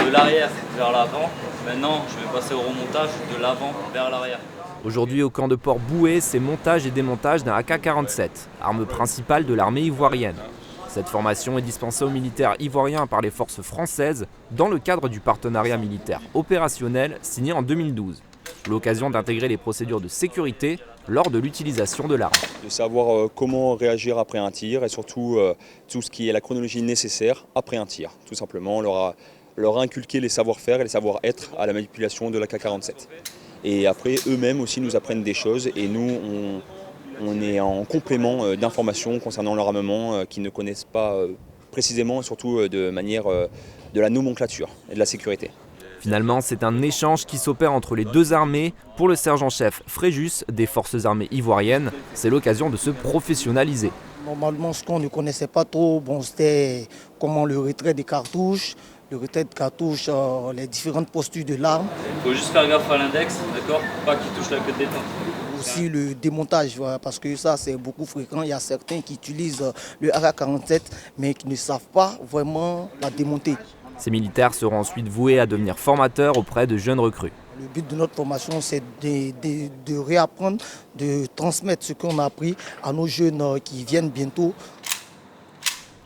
de l'arrière vers l'avant. Maintenant, je vais passer au remontage de l'avant vers l'arrière. Aujourd'hui, au camp de Port Bouët, c'est montage et démontage d'un AK-47, arme principale de l'armée ivoirienne. Cette formation est dispensée aux militaires ivoiriens par les forces françaises dans le cadre du partenariat militaire opérationnel signé en 2012. L'occasion d'intégrer les procédures de sécurité lors de l'utilisation de l'arme. De savoir comment réagir après un tir et surtout tout ce qui est la chronologie nécessaire après un tir. Tout simplement, on leur a inculqué les savoir-faire et les savoir-être à la manipulation de l'AK-47. Et après, eux-mêmes aussi nous apprennent des choses et nous, on est en complément d'informations concernant leur armement qu'ils ne connaissent pas précisément, surtout de manière de la nomenclature et de la sécurité. Finalement, c'est un échange qui s'opère entre les deux armées. Pour le sergent-chef Fréjus des forces armées ivoiriennes, c'est l'occasion de se professionnaliser. Normalement, ce qu'on ne connaissait pas trop, c'était comment le retrait des cartouches, les différentes postures de l'arme. Il faut juste faire gaffe à l'index, d'accord? Pas qu'il touche la queue de détente. Aussi le démontage, parce que ça c'est beaucoup fréquent. Il y a certains qui utilisent le AK-47 mais qui ne savent pas vraiment la démonter. Ces militaires seront ensuite voués à devenir formateurs auprès de jeunes recrues. Le but de notre formation, c'est de réapprendre, de transmettre ce qu'on a appris à nos jeunes qui viennent bientôt.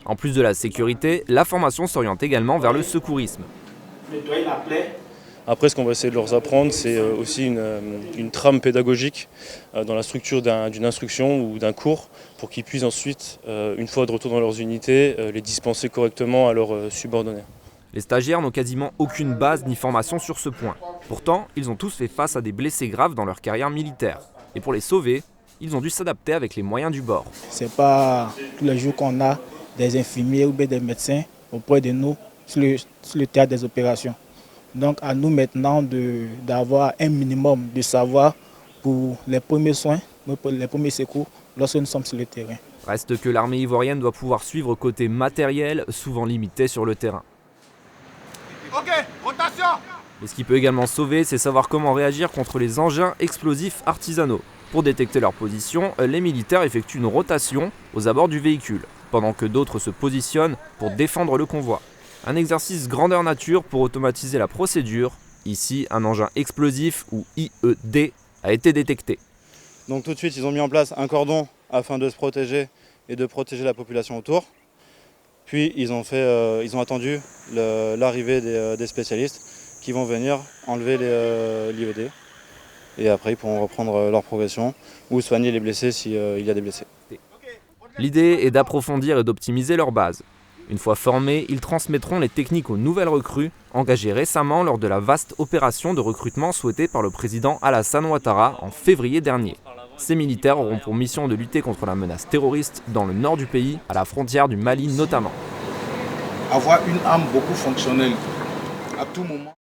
En plus de la sécurité, la formation s'oriente également vers le secourisme. Nettoyer la plaie. Après, ce qu'on va essayer de leur apprendre, c'est aussi une trame pédagogique dans la structure d'une instruction ou d'un cours pour qu'ils puissent ensuite, une fois de retour dans leurs unités, les dispenser correctement à leurs subordonnés. Les stagiaires n'ont quasiment aucune base ni formation sur ce point. Pourtant, ils ont tous fait face à des blessés graves dans leur carrière militaire. Et pour les sauver, ils ont dû s'adapter avec les moyens du bord. Ce n'est pas tous les jours qu'on a des infirmiers ou bien des médecins auprès de nous sur le théâtre des opérations. Donc à nous maintenant d'avoir un minimum de savoir pour les premiers soins, pour les premiers secours lorsque nous sommes sur le terrain. Reste que l'armée ivoirienne doit pouvoir suivre côté matériel, souvent limité sur le terrain. Ok, rotation. Et ce qui peut également sauver, c'est savoir comment réagir contre les engins explosifs artisanaux. Pour détecter leur position, les militaires effectuent une rotation aux abords du véhicule, pendant que d'autres se positionnent pour défendre le convoi. Un exercice grandeur nature pour automatiser la procédure. Ici, un engin explosif ou IED a été détecté. Donc tout de suite, ils ont mis en place un cordon afin de se protéger et de protéger la population autour. Puis ils ont attendu l'arrivée des spécialistes qui vont venir enlever l'IED. Et après, ils pourront reprendre leur progression ou soigner les blessés s'il y a des blessés. L'idée est d'approfondir et d'optimiser leur base. Une fois formés, ils transmettront les techniques aux nouvelles recrues, engagées récemment lors de la vaste opération de recrutement souhaitée par le président Alassane Ouattara en février dernier. Ces militaires auront pour mission de lutter contre la menace terroriste dans le nord du pays, à la frontière du Mali notamment. Avoir une arme beaucoup fonctionnelle à tout moment.